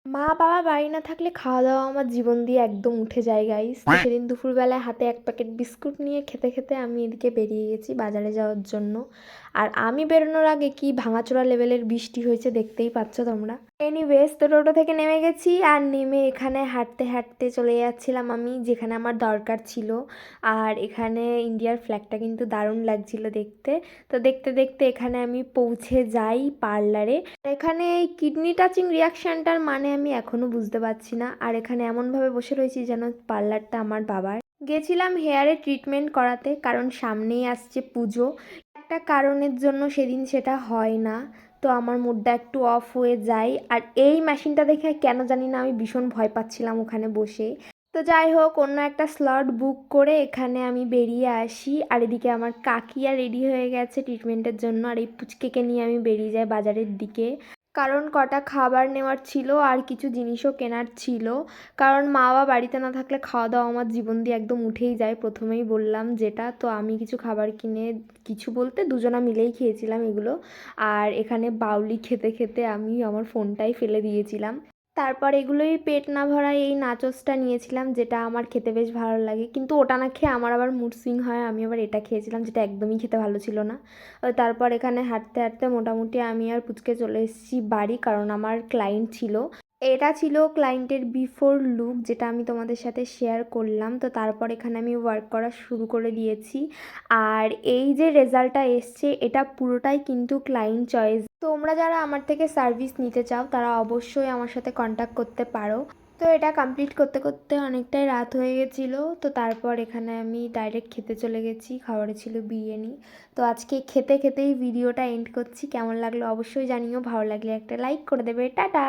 মা বাবা বাড়ি না থাকলে খাওয়া দাওয়া আমার জীবন দিয়ে একদম উঠে যায় গাইস। তো সেদিন দুপুরবেলায় হাতে এক প্যাকেট বিস্কুট নিয়ে খেতে খেতে আমি এদিকে বেরিয়ে গেছি বাজারে যাওয়ার জন্য। আর আমি বেরোনোর আগে কি ভাঙাচোরা লেভেলের বৃষ্টি হয়েছে দেখতেই পাচ্ছ তোমরা। এনিওয়েজ তো টোটো থেকে নেমে গেছি আর নেমে এখানে হাঁটতে হাঁটতে চলে যাচ্ছিলাম আমি যেখানে আমার দরকার ছিল। আর এখানে ইন্ডিয়ার ফ্ল্যাগটা কিন্তু দারুণ লাগছিল দেখতে। তো দেখতে দেখতে এখানে আমি পৌঁছে যাই পার্লারে। এখানে এই কিডনি টাচিং রিয়াকশনটার মানে আমি এখনো বুঝতে পারছি না। আর এখানে এমনভাবে বসে রয়েছি যেন পার্লারটা আমার বাবার। গেছিলাম হেয়ারে ট্রিটমেন্ট করাতে কারণ সামনেই আসছে পুজো। একটা কারণের জন্য সেদিন সেটা হয় না। তো আমার মুডটা একটু অফ হয়ে যায় আর এই মেশিনটা দেখে কেন জানি না আমি ভীষণ ভয় পাচ্ছিলাম ওখানে বসে। তো যাই হোক অন্য একটা স্লট বুক করে এখানে আমি বেরিয়ে আসি আর এদিকে আমার কাকিয়া রেডি হয়ে গেছে ট্রিটমেন্টের জন্য আর এই পুচকেকে নিয়ে আমি বেরিয়ে যাই বাজারের দিকে। কারণ কটা খাবার নেওয়ার ছিল আর কিছু জিনিসও কেনার ছিল। কারণ মা বাবা বাড়িতে না থাকলে খাওয়া দাওয়া আমার জীবন দিয়ে একদম উঠেই যায়, প্রথমেই বললাম যেটা। তো আমি কিছু খাবার কিনে, কিছু বলতে দুজনা মিলেই খেয়েছিলাম এগুলো। আর এখানে বাউলি খেতে খেতে আমি আমার ফোনটাই ফেলে দিয়েছিলাম। তারপর এগুলোই পেট না ভরা এই নাচোসটা নিয়েছিলাম যেটা আমার খেতে বেশ ভালো লাগে, কিন্তু ওটা না খেয়ে আমার আবার মুড সুইং হয়, আমি আবার এটা খেয়েছিলাম যেটা একদমই খেতে ভালো ছিল না। তারপর এখানে হাঁটতে হাঁটতে মোটামুটি আমি আর পুচকে চলে এসেছি বাড়ি, কারণ আমার ক্লায়েন্ট ছিল। এটা ছিল ক্লায়েন্টের বিফোর লুক যেটা আমি তোমাদের সাথে শেয়ার করলাম। তো তারপর এখানে আমি ওয়ার্ক করা শুরু করে দিয়েছি। আর এই যে রেজাল্টটা এসছে এটা পুরোটাই কিন্তু ক্লায়েন্ট চয়েস। তোমরা যারা আমার থেকে সার্ভিস নিতে চাও তারা অবশ্যই আমার সাথে কন্ট্যাক্ট করতে পারো। তো এটা কমপ্লিট করতে করতে অনেকটাই রাত হয়ে গেছিলো। তো তারপর এখানে আমি ডাইরেক্ট খেতে চলে গেছি, খাবারে ছিল বিরিয়ানি। তো আজকে খেতে খেতেই ভিডিওটা এন্ড করছি। কেমন লাগলো অবশ্যই জানিও, ভালো লাগলে একটা লাইক করে দেবে। টাটা।